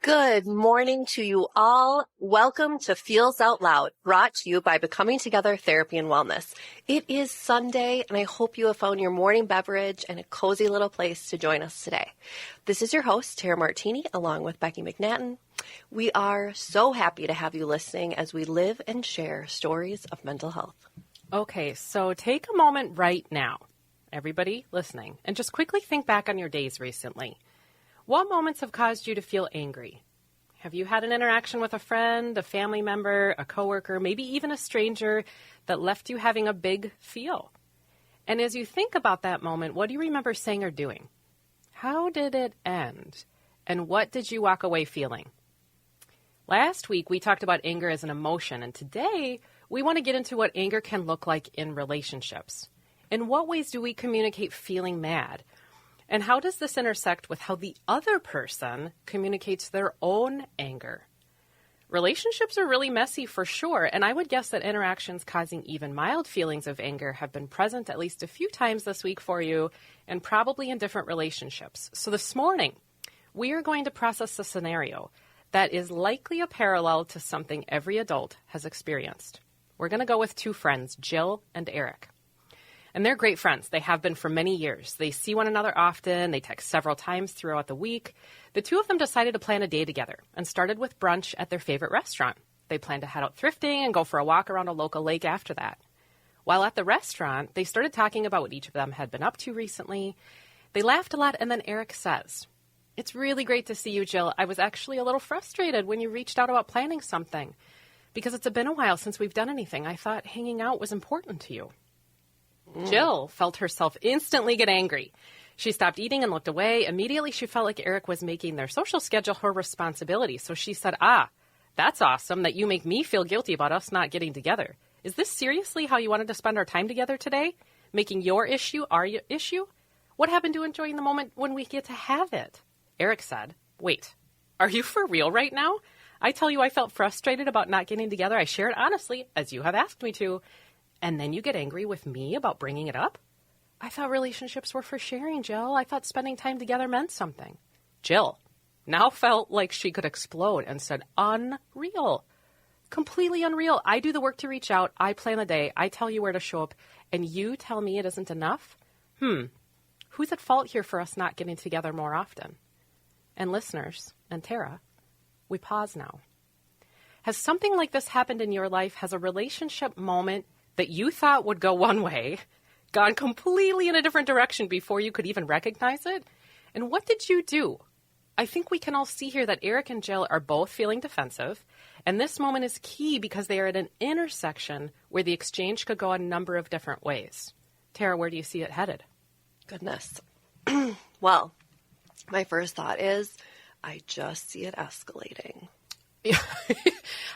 Good morning to you all. Welcome to Feels Out Loud, brought to you by Becoming Together Therapy and Wellness. It is Sunday, and I hope you have found your morning beverage and a cozy little place to join us today. This is your host, Martini, along with Becky McNattin. We are so happy to have you listening as we live and share stories of mental health. Okay, so take a moment right now, everybody listening, and just quickly think back on your days recently. What moments have caused you to feel angry? Have you had an interaction with a friend, a family member, a coworker, maybe even a stranger that left you having a big feel? And as you think about that moment, what do you remember saying or doing? How did it end? And what did you walk away feeling? Last week, we talked about anger as an emotion, and today we want to get into what anger can look like in relationships. In what ways do we communicate feeling mad? And how does this intersect with how the other person communicates their own anger? Relationships are really messy for sure, and I would guess that interactions causing even mild feelings of anger have been present at least a few times this week for you, and probably in different relationships. So this morning, we are going to process a scenario that is likely a parallel to something every adult has experienced. We're going to go with two friends, Jill and Eric. And they're great friends. They have been for many years. They see one another often. They text several times throughout the week. The two of them decided to plan a day together and started with brunch at their favorite restaurant. They planned to head out thrifting and go for a walk around a local lake after that. While at the restaurant, they started talking about what each of them had been up to recently. They laughed a lot, and then Eric says, "It's really great to see you, Jill. I was actually a little frustrated when you reached out about planning something because it's been a while since we've done anything. I thought hanging out was important to you." Jill felt herself instantly get angry. She stopped eating and looked away. Immediately, she felt like Eric was making their social schedule her responsibility. So she said, "That's awesome that you make me feel guilty about us not getting together. Is this seriously how you wanted to spend our time together today? Making your issue our issue? What happened to enjoying the moment when we get to have it?" Eric said, "Wait, are you for real right now? I tell you I felt frustrated about not getting together. I shared honestly, as you have asked me to. And then you get angry with me about bringing it up? I thought relationships were for sharing, Jill. I thought spending time together meant something." Jill now felt like she could explode and said, "Unreal. Completely unreal. I do the work to reach out. I plan the day. I tell you where to show up. And you tell me it isn't enough? Who's at fault here for us not getting together more often?" And listeners, and Tara, we pause now. Has something like this happened in your life? Has a relationship moment that you thought would go one way gone completely in a different direction before you could even recognize it? And what did you do? I think we can all see here that Eric and Jill are both feeling defensive, and this moment is key because they are at an intersection where the exchange could go a number of different ways. Tara, where do you see it headed? Goodness. Well, my first thought is I just see it escalating.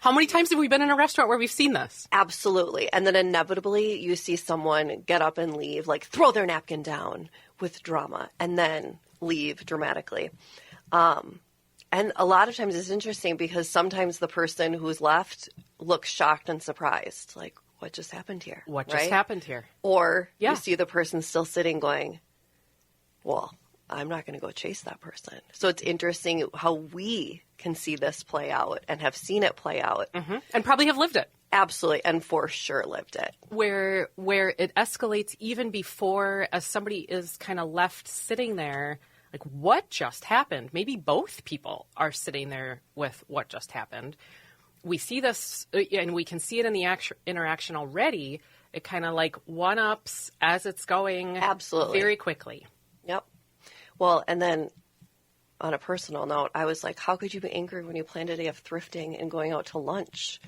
How many times have we been in a restaurant where we've seen this? Absolutely. And then inevitably you see someone get up and leave, like throw their napkin down with drama and then leave dramatically. And a lot of times it's interesting because sometimes the person who's left looks shocked and surprised. Like, what just happened here? What just happened here? Or you see the person still sitting going, well, I'm not going to go chase that person. So it's interesting how we can see this play out and have seen it play out. Mm-hmm. And probably have lived it. Absolutely. And for sure lived it. Where it escalates even before, as somebody is kind of left sitting there, like, what just happened? Maybe both people are sitting there with what just happened. We see this, and we can see it in the interaction already. It kind of like one-ups as it's going. Absolutely. Very quickly. Yep. Well, and then on a personal note, I was like, how could you be angry when you planned a day of thrifting and going out to lunch?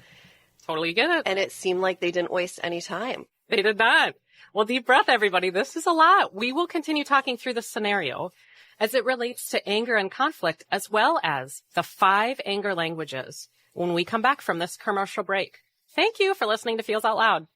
Totally get it. And it seemed like they didn't waste any time. They did not. Well, deep breath, everybody. This is a lot. We will continue talking through this scenario as it relates to anger and conflict, as well as the 5 anger languages when we come back from this commercial break. Thank you for listening to Feels Out Loud.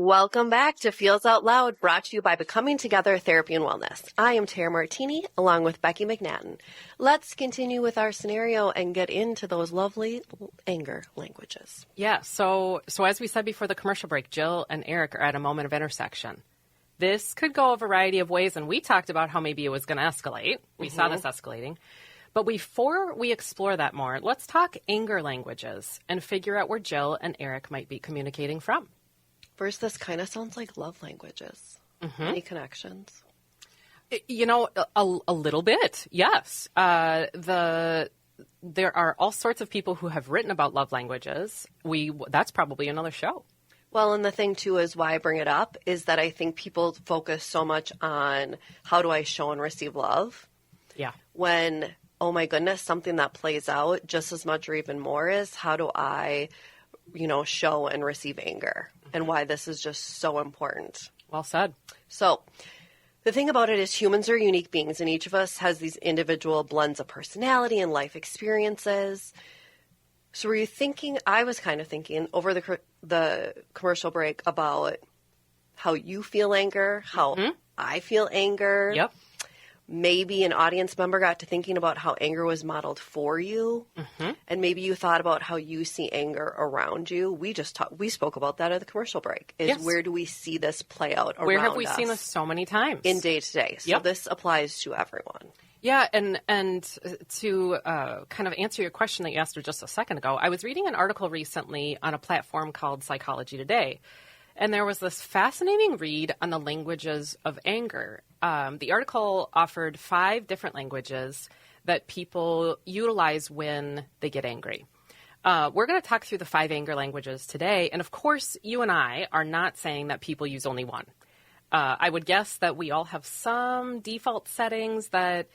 Welcome back to Feels Out Loud, brought to you by Becoming Together Therapy and Wellness. I am Tara Martini, along with Becky McNattin. Let's continue with our scenario and get into those lovely anger languages. Yeah, so as we said before the commercial break, Jill and Eric are at a moment of intersection. This could go a variety of ways, and we talked about how maybe it was going to escalate. We saw this escalating. But before we explore that more, let's talk anger languages and figure out where Jill and Eric might be communicating from. First, this kind of sounds like love languages. Any connections? You know, a little bit, yes. There are all sorts of people who have written about love languages. That's probably another show. Well, and the thing, too, is why I bring it up is that I think people focus so much on how do I show and receive love. Yeah. When, oh my goodness, something that plays out just as much or even more is how do I, show and receive anger, and why this is just so important. Well said. So the thing about it is humans are unique beings, and each of us has these individual blends of personality and life experiences. So were you thinking, I was kind of thinking over the commercial break about how you feel anger, how I feel anger. Yep. Maybe an audience member got to thinking about how anger was modeled for you. And maybe you thought about how you see anger around you. We spoke about that at the commercial break. Where do we see this play out around us? Where have we seen this so many times? In day to day. So this applies to everyone. Yeah, and to kind of answer your question that you asked just a second ago, I was reading an article recently on a platform called Psychology Today, and there was this fascinating read on the languages of anger. The article offered 5 different languages that people utilize when they get angry. We're going to talk through the 5 anger languages today, and of course, you and I are not saying that people use only one. I would guess that we all have some default settings that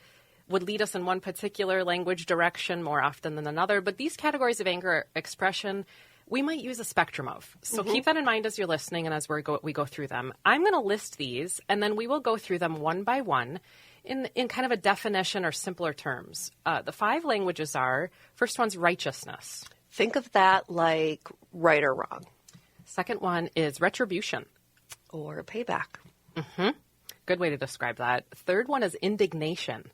would lead us in one particular language direction more often than another. But these categories of anger expression, we might use a spectrum of. So keep that in mind as you're listening and as we go through them. I'm going to list these, and then we will go through them one by one in kind of a definition or simpler terms. The 5 languages are, first one's righteousness. Think of that like right or wrong. Second one is retribution. Or payback. Good way to describe that. Third one is indignation.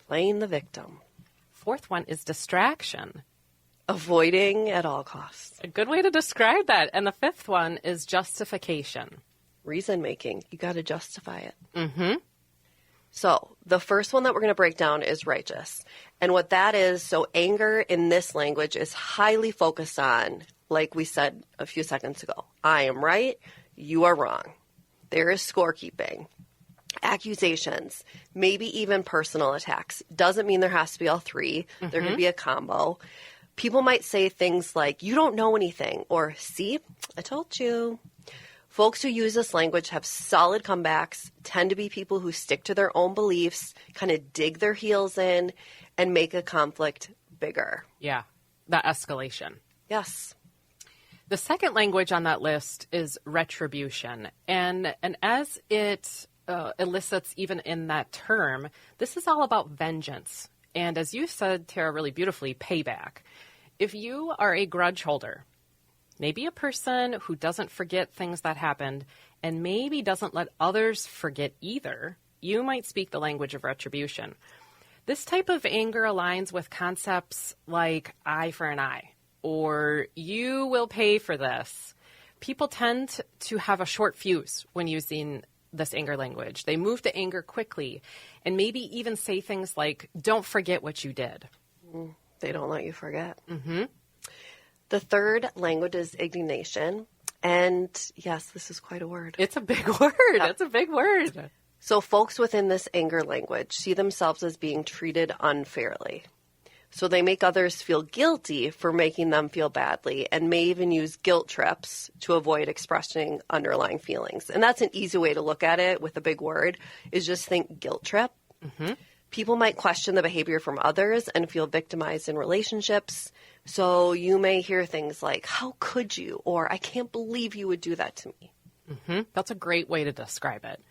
Playing the victim. Fourth one is distraction. Avoiding at all costs. A good way to describe that. And the 5th one is justification. Reason making. You got to justify it. So the first one that we're going to break down is righteous. And what that is, so anger in this language is highly focused on, like we said a few seconds ago, I am right, you are wrong. There is scorekeeping. Accusations, maybe even personal attacks. Doesn't mean there has to be all 3. There could be a combo. People might say things like, you don't know anything, or see, I told you. Folks who use this language have solid comebacks, tend to be people who stick to their own beliefs, kind of dig their heels in, and make a conflict bigger. Yeah, that escalation. Yes. The second language on that list is retribution. And as it elicits even in that term, this is all about vengeance. And as you said, Tara, really beautifully, payback. If you are a grudge holder, maybe a person who doesn't forget things that happened and maybe doesn't let others forget either, you might speak the language of retribution. This type of anger aligns with concepts like eye for an eye, or you will pay for this. People tend to have a short fuse when using this anger language. They move to anger quickly and maybe even say things like, don't forget what you did. They don't let you forget. The third language is indignation. And yes, this is quite a word. It's a big word. It's a big word. So folks within this anger language see themselves as being treated unfairly. So they make others feel guilty for making them feel badly, and may even use guilt trips to avoid expressing underlying feelings. And that's an easy way to look at it with a big word, is just think guilt trip. People might question the behavior from others and feel victimized in relationships. So you may hear things like, how could you? Or I can't believe you would do that to me. That's a great way to describe it.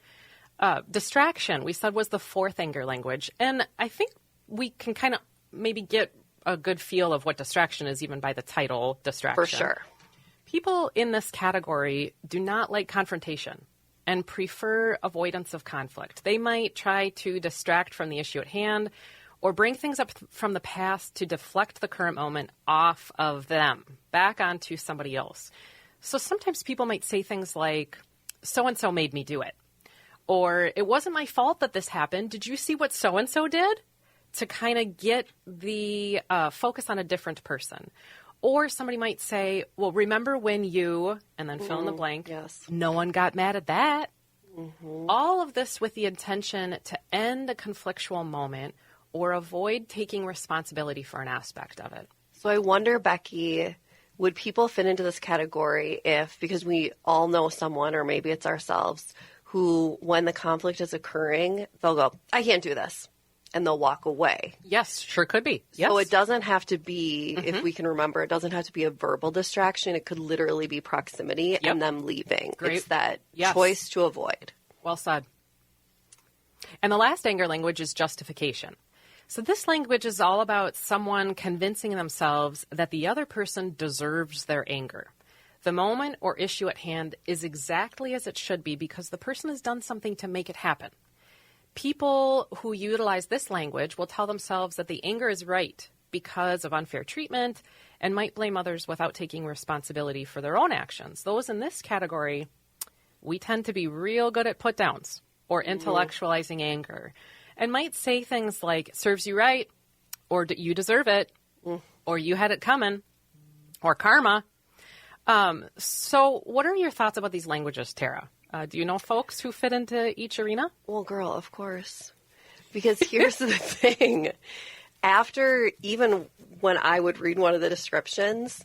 Distraction, we said, was the 4th anger language. And I think we can kind of maybe get a good feel of what distraction is even by the title, distraction. For sure. People in this category do not like confrontation and prefer avoidance of conflict. They might try to distract from the issue at hand or bring things up from the past to deflect the current moment off of them, back onto somebody else. So sometimes people might say things like, so-and-so made me do it. Or, it wasn't my fault that this happened. Did you see what so-and-so did? To kind of get the focus on a different person. Or somebody might say, well, remember when you, and then fill in the blank, yes. No one got mad at that. All of this with the intention to end a conflictual moment or avoid taking responsibility for an aspect of it. So I wonder, Becky, would people fit into this category if, because we all know someone, or maybe it's ourselves, who, when the conflict is occurring, they'll go, I can't do this. And they'll walk away. Yes, sure could be. Yes. So it doesn't have to be, if we can remember, it doesn't have to be a verbal distraction. It could literally be proximity and them leaving. Great. It's that choice to avoid. Well said. And the last anger language is justification. So this language is all about someone convincing themselves that the other person deserves their anger. The moment or issue at hand is exactly as it should be because the person has done something to make it happen. People who utilize this language will tell themselves that the anger is right because of unfair treatment and might blame others without taking responsibility for their own actions. Those in this category, we tend to be real good at put-downs or intellectualizing anger and might say things like, serves you right, or you deserve it, or you had it coming, or karma. So what are your thoughts about these languages, Tara? Do you know folks who fit into each arena? Well, girl, of course. Because here's the thing. After, even when I would read one of the descriptions,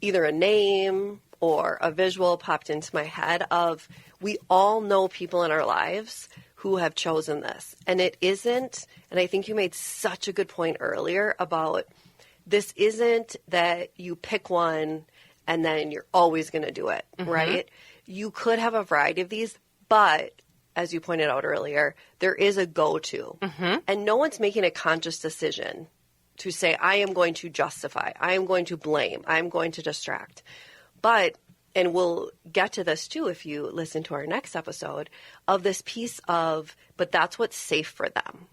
either a name or a visual popped into my head of, we all know people in our lives who have chosen this. And it isn't, and I think you made such a good point earlier about, this isn't that you pick one and then you're always going to do it, right? You could have a variety of these, but as you pointed out earlier, there is a go-to. And no one's making a conscious decision to say, I am going to justify, I am going to blame, I am going to distract. But, and we'll get to this too if you listen to our next episode, of this piece of, but that's what's safe for them.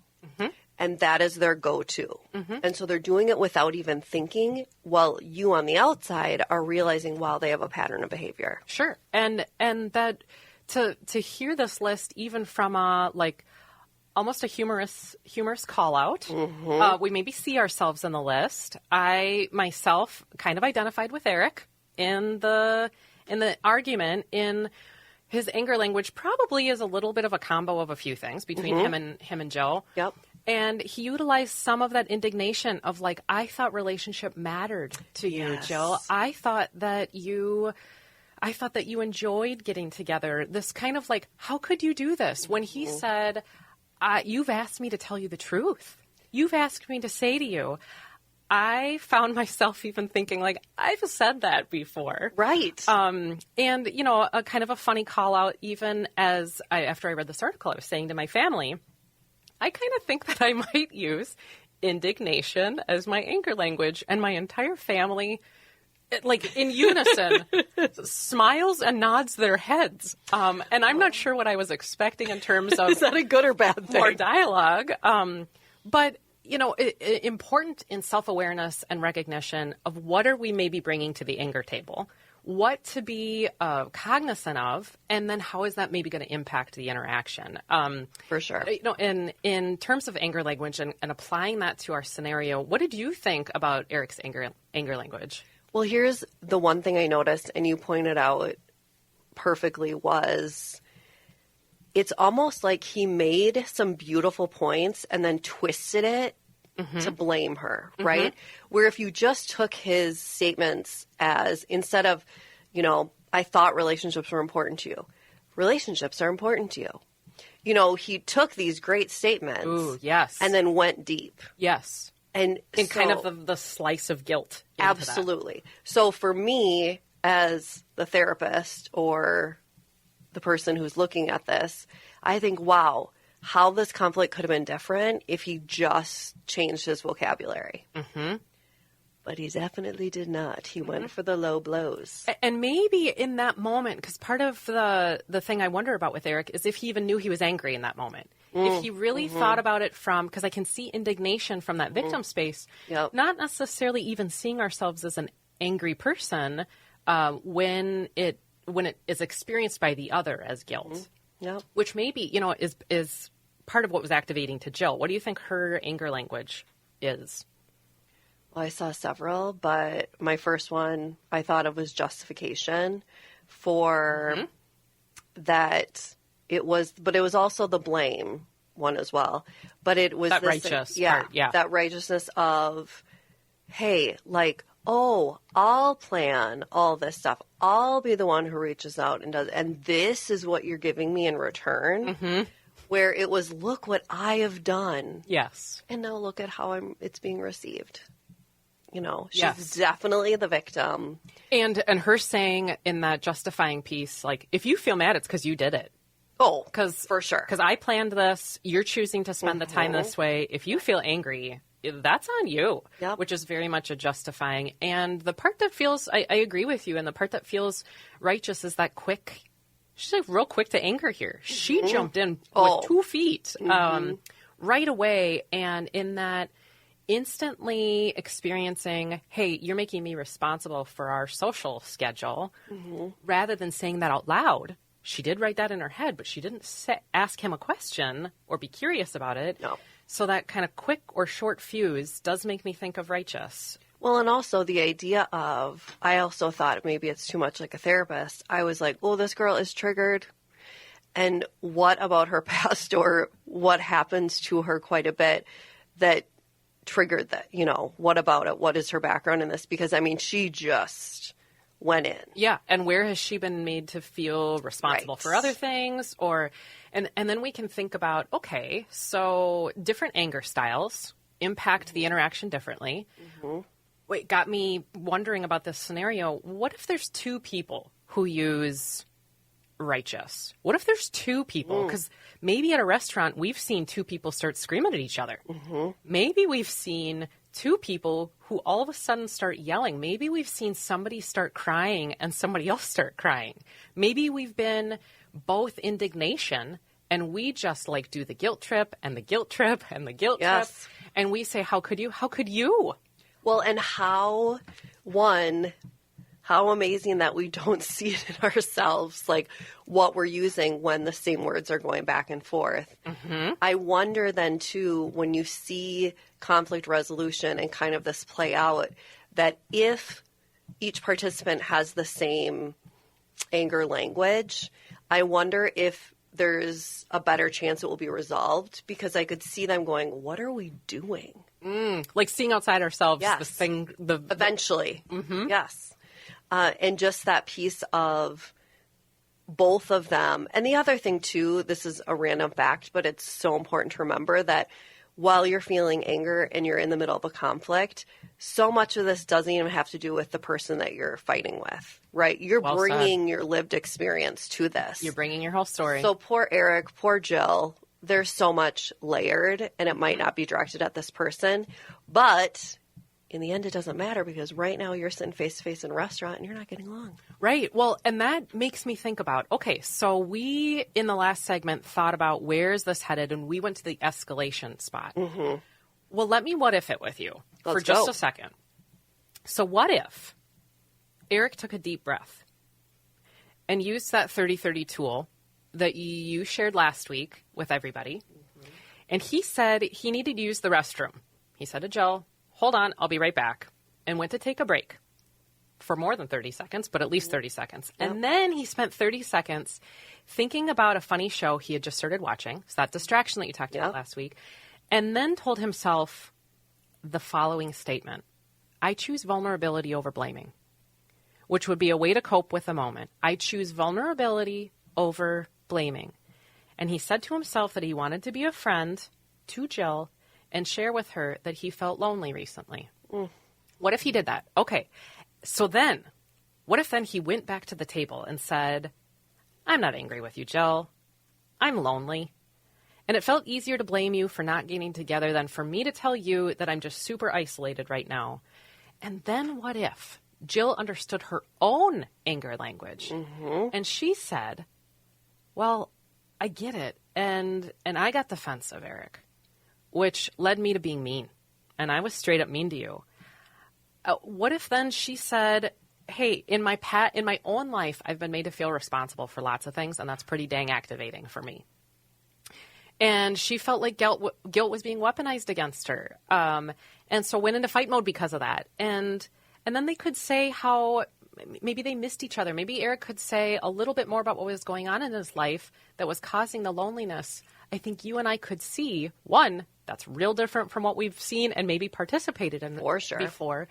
And that is their go-to. And so they're doing it without even thinking, while you on the outside are realizing, wow, they have a pattern of behavior. Sure. And that to hear this list, even from almost a humorous call out, we maybe see ourselves in the list. I myself kind of identified with Eric in the argument. In his anger language probably is a little bit of a combo of a few things between him and Joe. Yep. And he utilized some of that indignation of like, I thought relationship mattered to you, Jill. I thought that you enjoyed getting together. This kind of like, how could you do this? When he said, you've asked me to tell you the truth. You've asked me to say to you. I found myself even thinking like, I've said that before. Right. And, a kind of a funny call out, even as after I read this article, I was saying to my family, I kind of think that I might use indignation as my anger language, and my entire family, like in unison, smiles and nods their heads. And I'm not sure what I was expecting in terms of is that a good or bad thing? More dialogue. But important in self-awareness and recognition of what are we maybe bringing to the anger table, what to be cognizant of, and then how is that maybe going to impact the interaction? For sure. In terms of anger language and applying that to our scenario, what did you think about Eric's anger language? Well, here's the one thing I noticed, and you pointed out perfectly, was it's almost like he made some beautiful points and then twisted it to blame her, right? Where if you just took his statements as, instead of, I thought relationships were important to you, relationships are important to you. He took these great statements. Ooh, yes. And then went deep. Yes. And kind of the slice of guilt. Absolutely. So for me, as the therapist or the person who's looking at this, I think, wow, how this conflict could have been different if he just changed his vocabulary. But he definitely did not. He went for the low blows. And maybe in that moment, because part of the thing I wonder about with Eric is if he even knew he was angry in that moment. If he really thought about it from, because I can see indignation from that victim space, not necessarily even seeing ourselves as an angry person when it is experienced by the other as guilt. Which maybe, is part of what was activating to Jill. What do you think her anger language is? Well, I saw several, but my first one I thought of was justification for that it was, but it was also the blame one as well. But it was that this, righteous part, that righteousness of, hey, like, oh, I'll plan all this stuff. I'll be the one who reaches out and does, and this is what you're giving me in return. Where it was, look what I have done. Yes. And now look at how it's being received. She's definitely the victim. And her saying in that justifying piece, like, if you feel mad, it's because you did it. Oh, for sure. Because I planned this. You're choosing to spend the time this way. If you feel angry, that's on you, which is very much a justifying. And the part that feels, I agree with you, and the part that feels righteous is that quick. She's like real quick to anger here. She jumped in with 2 feet right away. And in that, instantly experiencing, hey, you're making me responsible for our social schedule, rather than saying that out loud. She did write that in her head, but she didn't ask him a question or be curious about it. No. So that kind of quick or short fuse does make me think of righteous. Well, and also the idea of, I also thought maybe it's too much like a therapist. I was like, oh, this girl is triggered. And what about her past, or what happens to her quite a bit that triggered that, what about it? What is her background in this? Because, I mean, she just went in. Yeah. And where has she been made to feel responsible for other things? And then we can think about, okay, so different anger styles impact the interaction differently. Wait, got me wondering about this scenario. What if there's 2 people who use righteous? What if there's 2 people? Because maybe at a restaurant, we've seen 2 people start screaming at each other. Maybe we've seen 2 people who all of a sudden start yelling. Maybe we've seen somebody start crying and somebody else start crying. Maybe we've been both indignation and we just like do the guilt trip and the guilt trip and the guilt trip. And we say, how could you? How could you? Well, and how amazing that we don't see it in ourselves, like what we're using when the same words are going back and forth. I wonder then, too, when you see conflict resolution and kind of this play out, that if each participant has the same anger language, I wonder if there's a better chance it will be resolved, because I could see them going, what are we doing? Like seeing outside ourselves, this thing. Eventually. Yes. And just that piece of both of them. And the other thing, too, this is a random fact, but it's so important to remember that while you're feeling anger and you're in the middle of a conflict, so much of this doesn't even have to do with the person that you're fighting with, right? You're bringing your lived experience to this. You're bringing your whole story. So poor Eric, poor Jill, there's so much layered, and it might not be directed at this person, but in the end, it doesn't matter, because right now you're sitting face-to-face in a restaurant and you're not getting along. Right. Well, and that makes me think about, okay, so we, in the last segment, thought about where's this headed, and we went to the escalation spot. Well, let me what if it with you for just a second. So what if Eric took a deep breath and used that 30-30 tool that you shared last week with everybody, and he said he needed to use the restroom. He said to Jill, hold on, I'll be right back, and went to take a break for more than 30 seconds, but at least 30 seconds. And then he spent 30 seconds thinking about a funny show he had just started watching, so that distraction that you talked about last week, and then told himself the following statement: I choose vulnerability over blaming, which would be a way to cope with the moment. I choose vulnerability over blaming. And he said to himself that he wanted to be a friend to Jill and share with her that he felt lonely recently. What if he did that? Okay. So then, what if then he went back to the table and said, I'm not angry with you, Jill. I'm lonely. And it felt easier to blame you for not getting together than for me to tell you that I'm just super isolated right now. And then what if Jill understood her own anger language? And she said, well, I get it. And I got defensive, Eric, which led me to being mean. And I was straight up mean to you. What if then she said, hey, in my own life, I've been made to feel responsible for lots of things, and that's pretty dang activating for me. And she felt like guilt was being weaponized against her. And so went into fight mode because of that. And then they could say how maybe they missed each other. Maybe Eric could say a little bit more about what was going on in his life that was causing the loneliness. I think you and I could see, one, that's real different from what we've seen and maybe participated in before.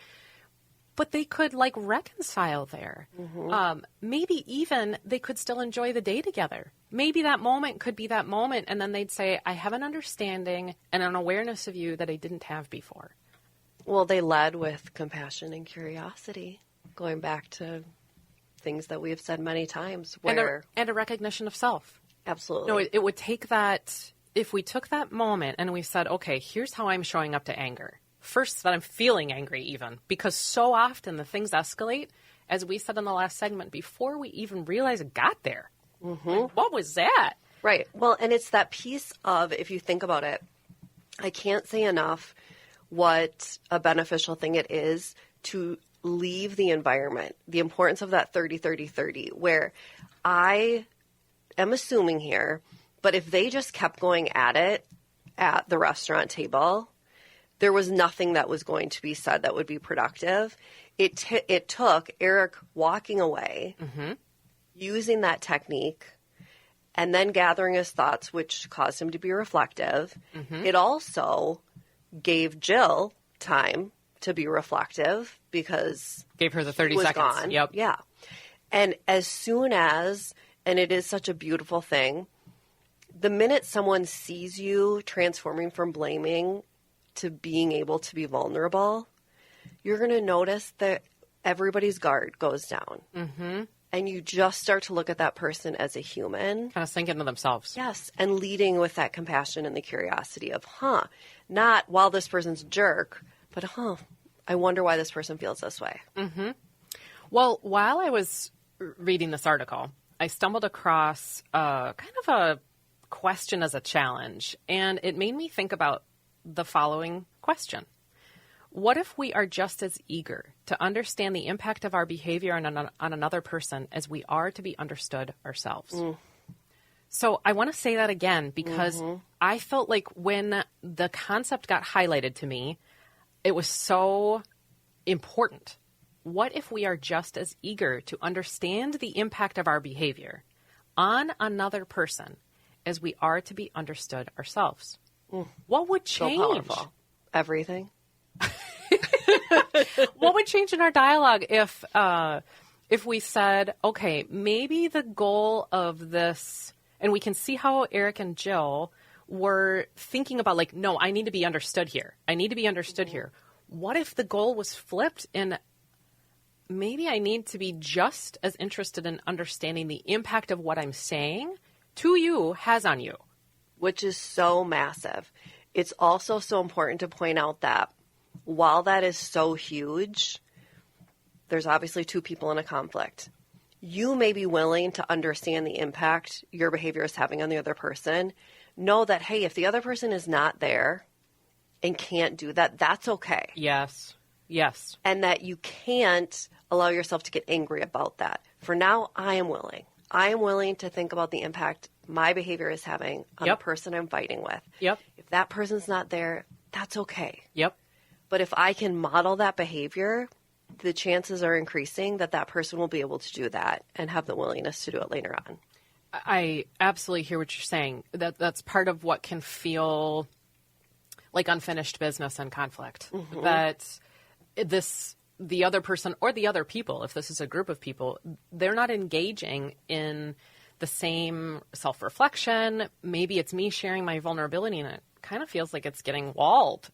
But they could like reconcile there. Maybe even they could still enjoy the day together. Maybe that moment could be that moment. And then they'd say, I have an understanding and an awareness of you that I didn't have before. Well, they led with compassion and curiosity, going back to things that we have said many times. Where and a recognition of self. Absolutely. No, it would take that, if we took that moment and we said, okay, here's how I'm showing up to anger. First, that I'm feeling angry even, because so often the things escalate, as we said in the last segment, before we even realize it got there. Like, what was that? Right. Well, and it's that piece of, if you think about it, I can't say enough what a beneficial thing it is to leave the environment, the importance of that 30-30-30, where I am assuming here, but if they just kept going at it at the restaurant table, there was nothing that was going to be said that would be productive. It took Eric walking away, using that technique, and then gathering his thoughts, which caused him to be reflective. It also gave Jill time to be reflective because gave her the 30 seconds. Gone. Yep. Yeah. And as soon as, and it is such a beautiful thing, the minute someone sees you transforming from blaming to being able to be vulnerable, you're going to notice that everybody's guard goes down. And you just start to look at that person as a human. Kind of sink into themselves. Yes. And leading with that compassion and the curiosity of, not while this person's a jerk, but, I wonder why this person feels this way. Well, while I was reading this article, I stumbled across kind of a question as a challenge. And it made me think about the following question. What if we are just as eager to understand the impact of our behavior on another person as we are to be understood ourselves? So I want to say that again because I felt like when the concept got highlighted to me, it was so important. What if we are just as eager to understand the impact of our behavior on another person as we are to be understood ourselves? What would change? So powerful. Everything. What would change in our dialogue if we said, okay, maybe the goal of this, and we can see how Eric and Jill were thinking about like, no, I need to be understood here. I need to be understood here. What if the goal was flipped and maybe I need to be just as interested in understanding the impact of what I'm saying to you has on you? Which is so massive. It's also so important to point out that while that is so huge, there's obviously two people in a conflict. You may be willing to understand the impact your behavior is having on the other person. Know that, hey, if the other person is not there and can't do that, that's okay. Yes. Yes. And that you can't allow yourself to get angry about that. For now, I am willing. I am willing to think about the impact my behavior is having on the person I'm fighting with. If that person's not there, that's okay. But if I can model that behavior, the chances are increasing that that person will be able to do that and have the willingness to do it later on. I absolutely hear what you're saying. That's part of what can feel like unfinished business and conflict. That the other person or the other people, if this is a group of people, they're not engaging in the same self-reflection. Maybe it's me sharing my vulnerability and it kind of feels like it's getting walled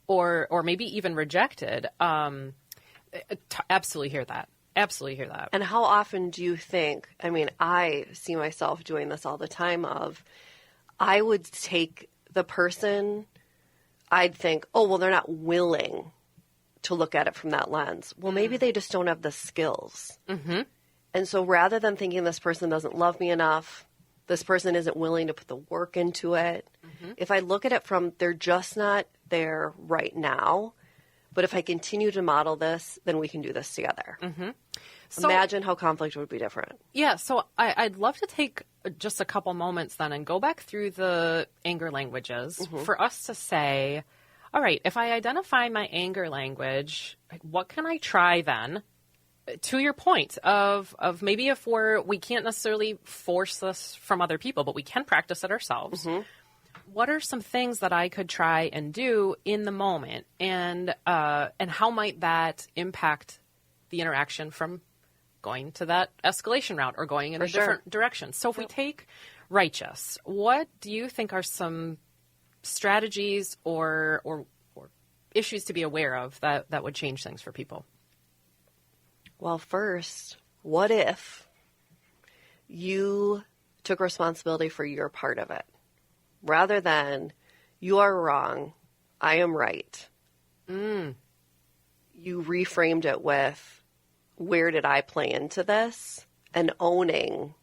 or maybe even rejected. Absolutely hear that. Absolutely hear that. And how often do you think, I mean, I see myself doing this all the time of, I would take the person, I'd think, oh, well, they're not willing to look at it from that lens. Well, maybe they just don't have the skills. And so rather than thinking this person doesn't love me enough, this person isn't willing to put the work into it, if I look at it from they're just not there right now, but if I continue to model this, then we can do this together. So, imagine how conflict would be different. Yeah, so I'd love to take just a couple moments then and go back through the anger languages for us to say, all right, if I identify my anger language, what can I try then? To your point of maybe if we can't necessarily force this from other people, but we can practice it ourselves. What are some things that I could try and do in the moment, and how might that impact the interaction from going to that escalation route or going in a different direction? So if we take righteous, what do you think are some strategies or issues to be aware of that would change things for people? Well, first, what if you took responsibility for your part of it? Rather than, you are wrong, I am right. You reframed it with, where did I play into this? And owning,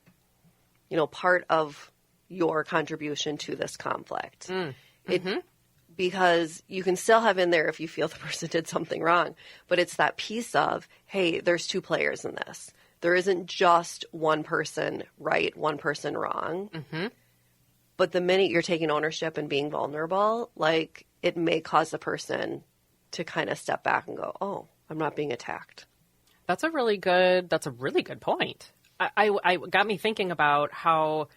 part of your contribution to this conflict. Because you can still have in there if you feel the person did something wrong, but it's that piece of, hey, there's two players in this. There isn't just one person right, one person wrong. But the minute you're taking ownership and being vulnerable, like, it may cause the person to kind of step back and go, oh, I'm not being attacked. That's a really good point. I got me thinking about how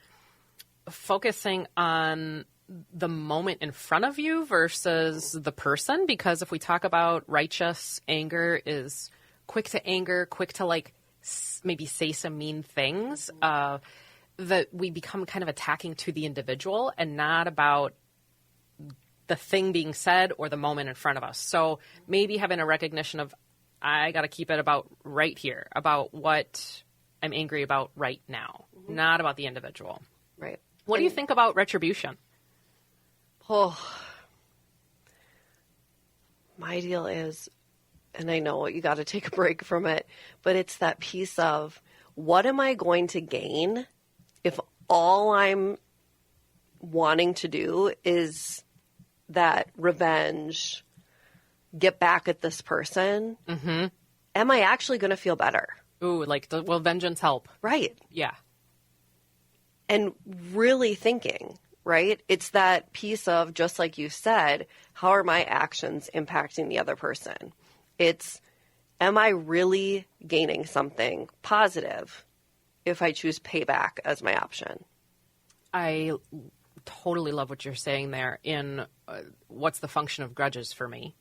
focusing on the moment in front of you versus the person, because if we talk about righteous anger is quick to anger, quick to maybe say some mean things, that we become kind of attacking to the individual and not about the thing being said or the moment in front of us. So maybe having a recognition of, I got to keep it about right here, about what I'm angry about right now, not about the individual. Right. What do you think about retribution? Oh, my deal is, and I know you got to take a break from it, but it's that piece of, what am I going to gain if all I'm wanting to do is that revenge, get back at this person? Am I actually going to feel better? Ooh, will vengeance help? Right. Yeah. And really thinking, right? It's that piece of, just like you said, how are my actions impacting the other person? It's, am I really gaining something positive if I choose payback as my option? I totally love what you're saying there in what's the function of grudges for me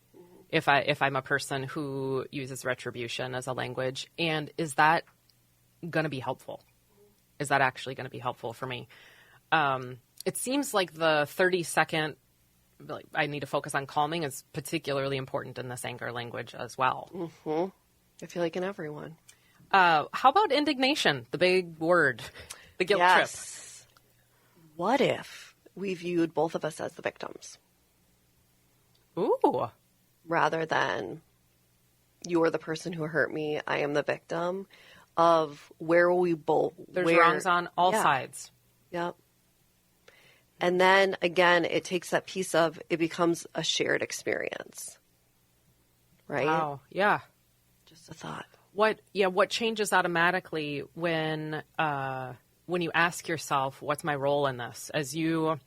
if I'm a person who uses retribution as a language, and is that going to be helpful? Is that actually going to be helpful for me? It seems like the 30-second, I need to focus on calming, is particularly important in this anger language as well. I feel like in everyone. How about indignation, the big word, the guilt trip? What if we viewed both of us as the victims? Ooh. Rather than, you are the person who hurt me, I am the victim, of where we both... There's wrongs on all sides. Yep. And then, again, it takes that piece of, it becomes a shared experience. Right? Wow. Yeah. Just a thought. What changes automatically when you ask yourself, what's my role in this? As you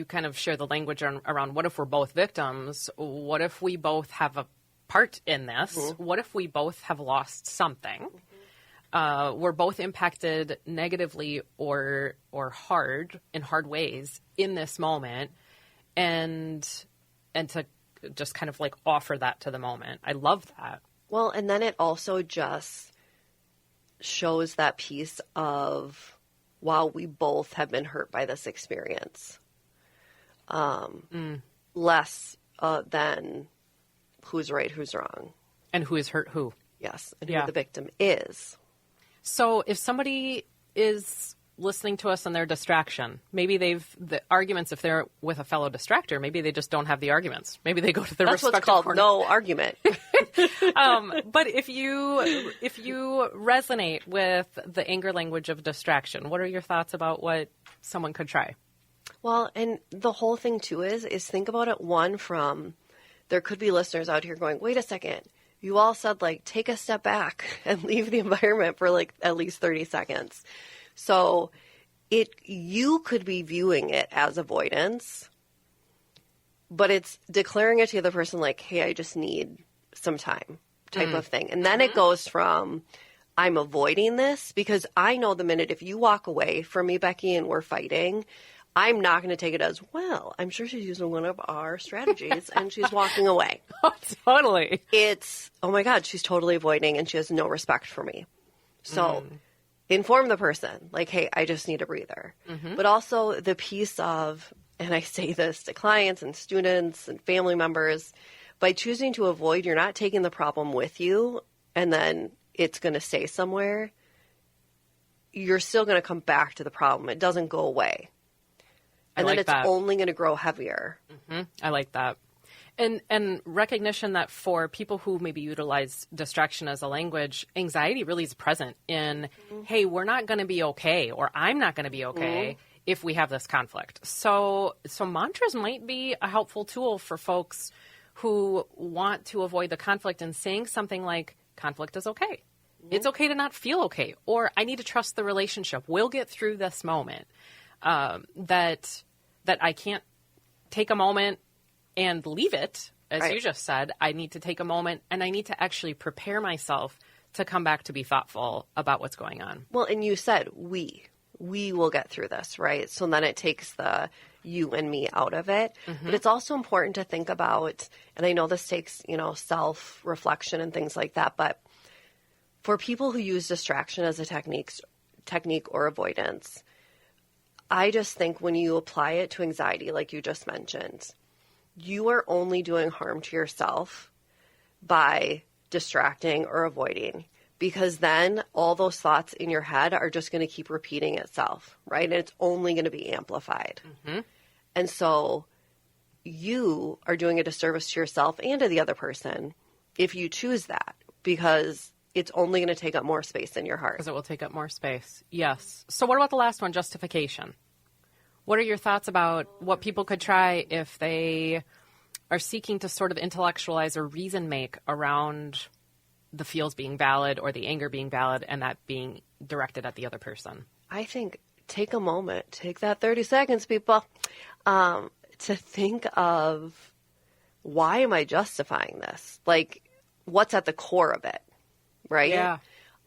kind of share the language around what if we're both victims? What if we both have a part in this? What if we both have lost something? We're both impacted negatively or in hard ways in this moment, and to just kind of offer that to the moment. I love that. Well, and then it also just shows that piece of, wow, we both have been hurt by this experience. Less than who's right, who's wrong. And who has hurt who. Yes, and who the victim is. So if somebody is listening to us and their distraction. Maybe the arguments, if they're with a fellow distractor, maybe they just don't have the arguments. Maybe they go to their That's respective what's called corner. no argument. But if you resonate with the anger language of distraction, what are your thoughts about what someone could try? Well, and the whole thing too is think about it from, there could be listeners out here going, wait a second, you all said like take a step back and leave the environment for like at least 30 seconds. So you could be viewing it as avoidance, but it's declaring it to the other person like, hey, I just need some time type of thing. And then it goes from, I'm avoiding this because I know the minute if you walk away from me, Becky, and we're fighting, I'm not going to take it as, well, I'm sure she's using one of our strategies and she's walking away. Oh, totally. It's, oh my God, she's totally avoiding and she has no respect for me. So inform the person like, hey, I just need a breather. But also the piece of, and I say this to clients and students and family members, by choosing to avoid, you're not taking the problem with you and then it's going to stay somewhere. You're still going to come back to the problem. It doesn't go away. And then it's only going to grow heavier. I like that. And recognition that for people who maybe utilize distraction as a language, anxiety really is present in, hey, we're not going to be okay, or I'm not going to be okay if we have this conflict. So mantras might be a helpful tool for folks who want to avoid the conflict, and saying something like, conflict is okay. It's okay to not feel okay, or I need to trust the relationship. We'll get through this moment. That I can't take a moment and leave it, as you just said. I need to take a moment and I need to actually prepare myself to come back to be thoughtful about what's going on. Well, and you said we will get through this, right? So then it takes the you and me out of it. But it's also important to think about, and I know this takes, self-reflection and things like that, but for people who use distraction as a technique or avoidance, I just think when you apply it to anxiety, like you just mentioned, you are only doing harm to yourself by distracting or avoiding, because then all those thoughts in your head are just going to keep repeating itself, right? And it's only going to be amplified. And so you are doing a disservice to yourself and to the other person if you choose that, because it's only going to take up more space in your heart. Because it will take up more space. Yes. So what about the last one, justification? What are your thoughts about what people could try if they are seeking to sort of intellectualize or reason make around the feels being valid or the anger being valid and that being directed at the other person? I think take a moment, take that 30 seconds, people, to think of, why am I justifying this? Like, what's at the core of it? Right? Yeah.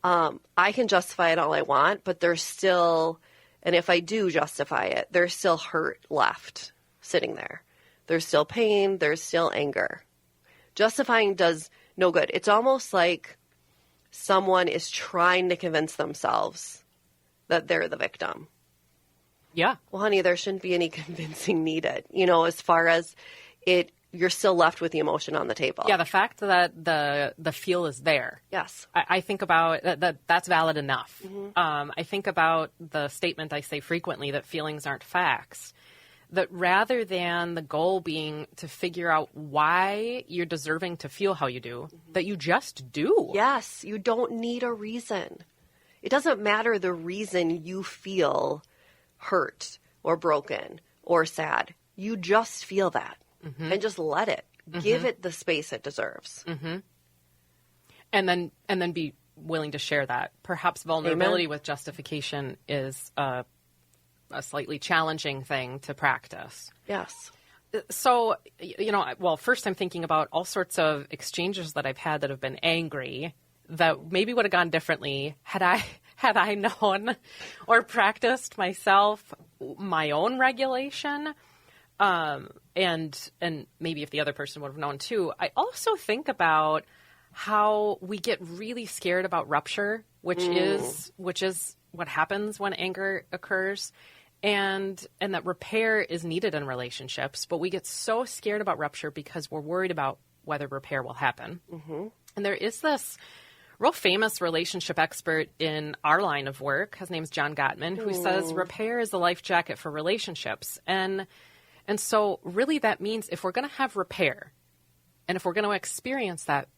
I can justify it all I want, but there's still, and if I do justify it, there's still hurt left sitting there. There's still pain. There's still anger. Justifying does no good. It's almost like someone is trying to convince themselves that they're the victim. Yeah. Well, honey, there shouldn't be any convincing needed. As far as it, you're still left with the emotion on the table. Yeah, the fact that the feel is there. Yes. I think about that's valid enough. I think about the statement I say frequently that feelings aren't facts. That rather than the goal being to figure out why you're deserving to feel how you do, that you just do. Yes, you don't need a reason. It doesn't matter the reason you feel hurt or broken or sad. You just feel that. And just let it. Give it the space it deserves. And then be willing to share that. Perhaps vulnerability with justification is a slightly challenging thing to practice. Yes. So, first I'm thinking about all sorts of exchanges that I've had that have been angry that maybe would have gone differently had I known or practiced myself my own regulation. And maybe if the other person would have known too. I also think about how we get really scared about rupture, which is what happens when anger occurs, and that repair is needed in relationships. But we get so scared about rupture because we're worried about whether repair will happen. And there is this real famous relationship expert in our line of work. His name's John Gottman, who says repair is the life jacket for relationships. And so really that means if we're going to have repair and if we're going to experience that,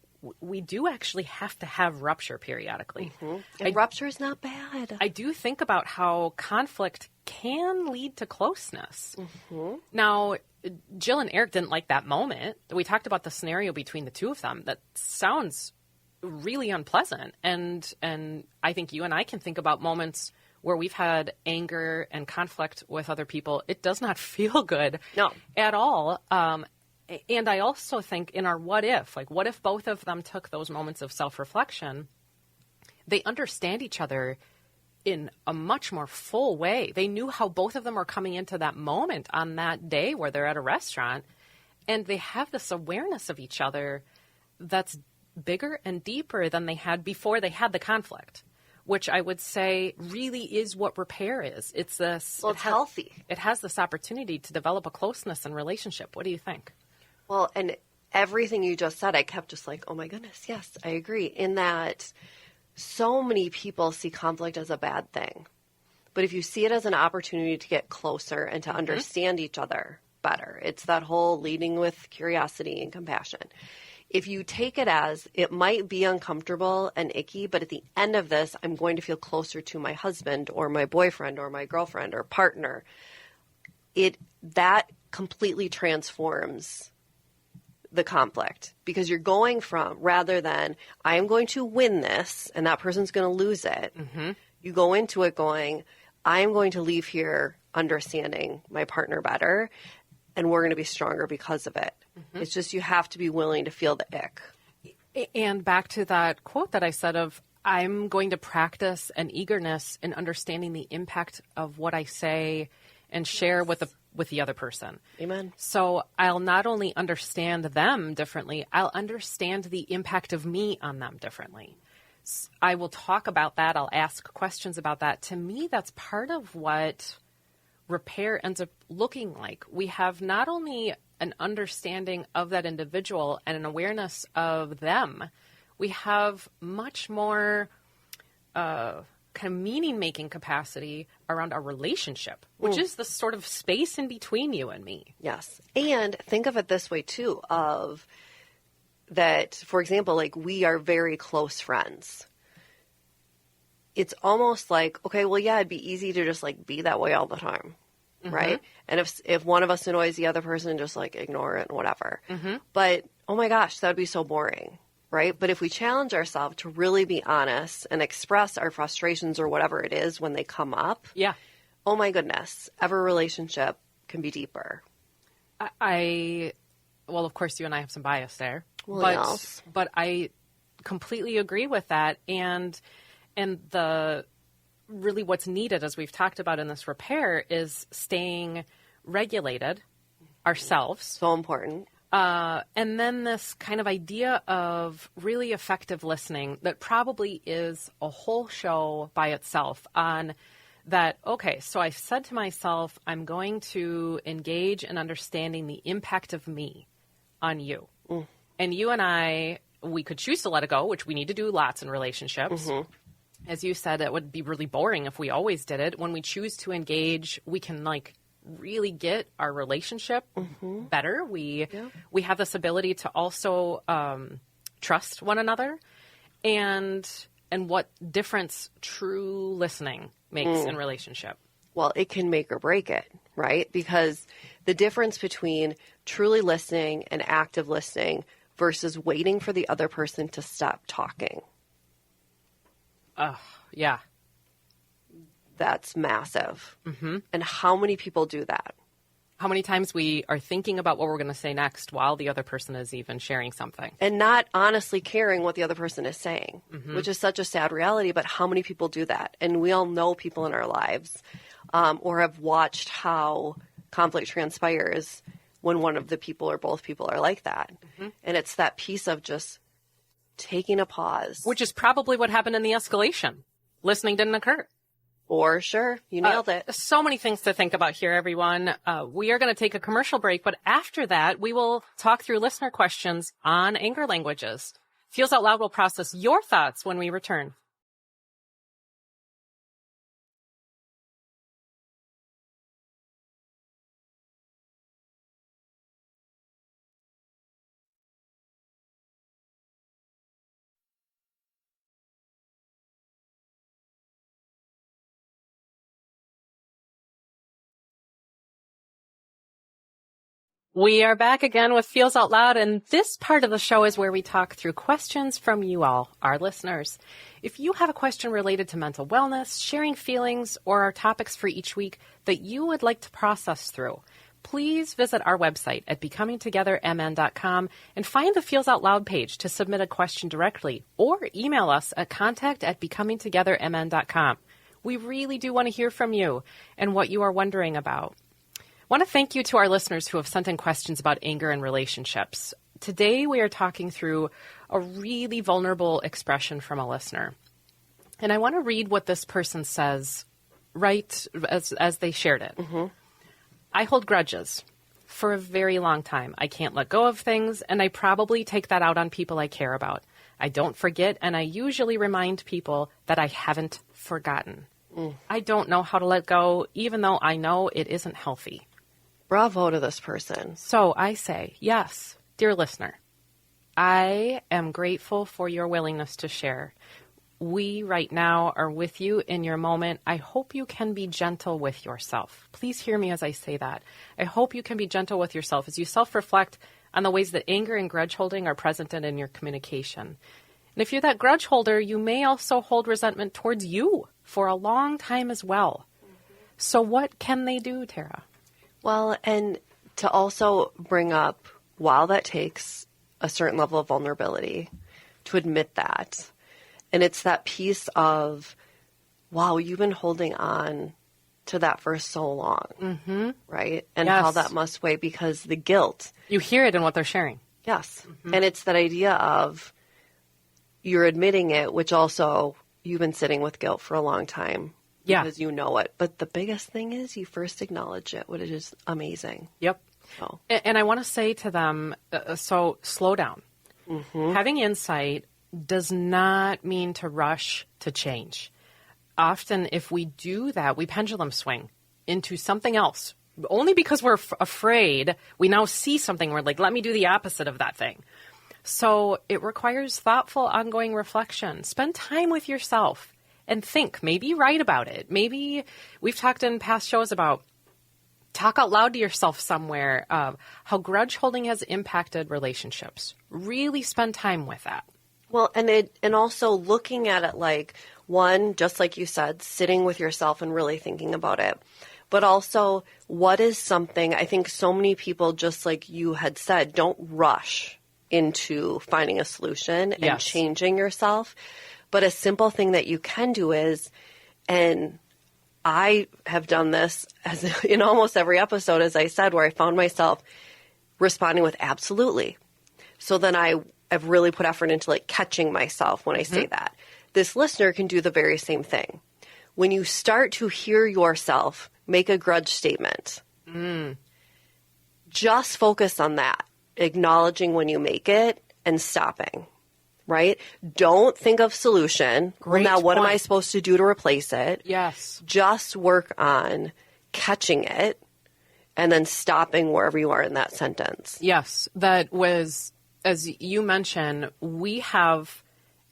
we do actually have to have rupture periodically. And rupture is not bad. I do think about how conflict can lead to closeness. Now, Jill and Eric didn't like that moment. We talked about the scenario between the two of them. That sounds really unpleasant. And I think you and I can think about moments where we've had anger and conflict with other people. It does not feel good at all. And I also think in our what if, like what if both of them took those moments of self-reflection, they understand each other in a much more full way. They knew how both of them were coming into that moment on that day where they're at a restaurant, and they have this awareness of each other that's bigger and deeper than they had before they had the conflict, which I would say really is what repair is. It's this. Well, it's healthy. It has this opportunity to develop a closeness and relationship. What do you think? Well, and everything you just said, I kept just like, oh my goodness, yes, I agree. In that so many people see conflict as a bad thing. But if you see it as an opportunity to get closer and to understand each other better, it's that whole leading with curiosity and compassion. If you take it as it might be uncomfortable and icky, but at the end of this, I'm going to feel closer to my husband or my boyfriend or my girlfriend or partner, that completely transforms the conflict, because you're going from, rather than I am going to win this and that person's going to lose it, you go into it going, I am going to leave here understanding my partner better, and we're going to be stronger because of it. It's just you have to be willing to feel the ick. And back to that quote that I said of, I'm going to practice an eagerness in understanding the impact of what I say and share with the other person. Amen. So I'll not only understand them differently, I'll understand the impact of me on them differently. I will talk about that. I'll ask questions about that. To me, that's part of what repair ends up looking like. We have not only an understanding of that individual and an awareness of them, we have much more kind of meaning-making capacity around our relationship, which is the sort of space in between you and me. Yes. And think of it this way, too, of that, for example, like we are very close friends. It's almost like, okay, well, yeah, it'd be easy to just like be that way all the time, right? And if one of us annoys the other person, just like ignore it and whatever. But, oh my gosh, that would be so boring. Right? But if we challenge ourselves to really be honest and express our frustrations or whatever it is when they come up, oh my goodness, every relationship can be deeper. Well, of course, you and I have some bias there, Well, but I completely agree with that. And really what's needed, as we've talked about in this repair, is staying regulated ourselves. So important. And then this kind of idea of really effective listening that probably is a whole show by itself on that. Okay, so I said to myself, I'm going to engage in understanding the impact of me on you. And you and I, we could choose to let it go, which we need to do lots in relationships. As you said, it would be really boring if we always did it. When we choose to engage, we can like really get our relationship better. We have this ability to also trust one another, and what difference true listening makes in relationship. Well, it can make or break it, right? Because the difference between truly listening and active listening versus waiting for the other person to stop talking. Yeah. That's massive. And how many people do that? How many times we are thinking about what we're going to say next while the other person is even sharing something. And not honestly caring what the other person is saying, which is such a sad reality. But how many people do that? And we all know people in our lives or have watched how conflict transpires when one of the people or both people are like that. And it's that piece of just taking a pause. Which is probably what happened in the escalation. Listening didn't occur. For sure. You nailed it. So many things to think about here, everyone. We are going to take a commercial break, but after that, we will talk through listener questions on anger languages. Feels Out Loud will process your thoughts when we return. We are back again with Feels Out Loud, and this part of the show is where we talk through questions from you all, our listeners. If you have a question related to mental wellness, sharing feelings, or our topics for each week that you would like to process through, please visit our website at becomingtogethermn.com and find the Feels Out Loud page to submit a question directly, or email us at contact@becomingtogethermn.com. We really do want to hear from you and what you are wondering about. I want to thank you to our listeners who have sent in questions about anger and relationships. Today we are talking through a really vulnerable expression from a listener. And I want to read what this person says right as they shared it. Mm-hmm. I hold grudges for a very long time. I can't let go of things, and I probably take that out on people I care about. I don't forget, and I usually remind people that I haven't forgotten. I don't know how to let go, even though I know it isn't healthy. Bravo to this person. So I say, yes, dear listener, I am grateful for your willingness to share. We right now are with you in your moment. I hope you can be gentle with yourself. Please hear me as I say that. I hope you can be gentle with yourself as you self-reflect on the ways that anger and grudge holding are present in your communication. And if you're that grudge holder, you may also hold resentment towards you for a long time as well. So what can they do, Tara? Well, and to also bring up, while that takes a certain level of vulnerability, to admit that. And it's that piece of, wow, you've been holding on to that for so long, right? And how that must weigh, because the guilt. You hear it in what they're sharing. Yes. And it's that idea of you're admitting it, which also you've been sitting with guilt for a long time. Yeah. Because you know it. But the biggest thing is you first acknowledge it, which is amazing. Yep. So. And I want to say to them, so slow down. Having insight does not mean to rush to change. Often if we do that, we pendulum swing into something else. Only because we're afraid, we now see something, we're like, let me do the opposite of that thing. So it requires thoughtful, ongoing reflection. Spend time with yourself. And think, maybe write about it. Maybe we've talked in past shows about talk out loud to yourself somewhere, how grudge holding has impacted relationships. Really spend time with that. Well, and also looking at it like, one, just like you said, sitting with yourself and really thinking about it. But also, what is something, I think so many people, just like you had said, don't rush into finding a solution and changing yourself. But a simple thing that you can do is, and I have done this as in almost every episode, as I said, where I found myself responding with absolutely. So then I have really put effort into like catching myself when I say that. This listener can do the very same thing. When you start to hear yourself make a grudge statement, just focus on that, acknowledging when you make it and stopping. Right? Don't think of solution. Great now, what point. am I supposed to do to replace it? Yes. Just work on catching it and then stopping wherever you are in that sentence. Yes. That was, as you mentioned, we have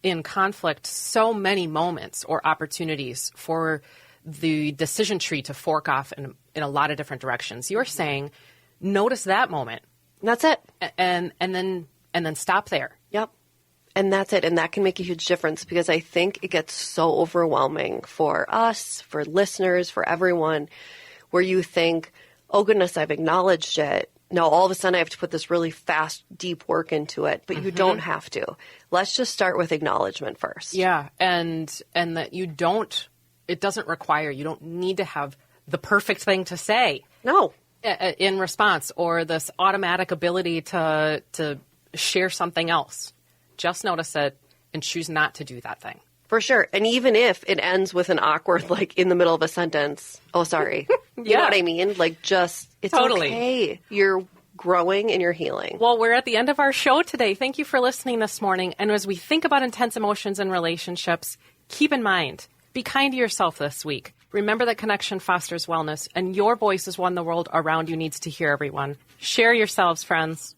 in conflict so many moments or opportunities for the decision tree to fork off in a lot of different directions. You're saying, notice that moment. That's it. And then stop there. Yep. And that's it. And that can make a huge difference, because I think it gets so overwhelming for us, for listeners, for everyone, where you think, oh, goodness, I've acknowledged it. Now, all of a sudden, I have to put this really fast, deep work into it. But you don't have to. Let's just start with acknowledgement first. Yeah. And that you don't need to have the perfect thing to say. No. In response, or this automatic ability to share something else. Just notice it and choose not to do that thing. For sure. And even if it ends with an awkward, like in the middle of a sentence, oh, sorry. You know what I mean? Like, just, it's totally okay. You're growing in your healing. Well, we're at the end of our show today. Thank you for listening this morning. And as we think about intense emotions and relationships, keep in mind, be kind to yourself this week. Remember that connection fosters wellness, and your voice is one the world around you needs to hear, everyone. Share yourselves, friends.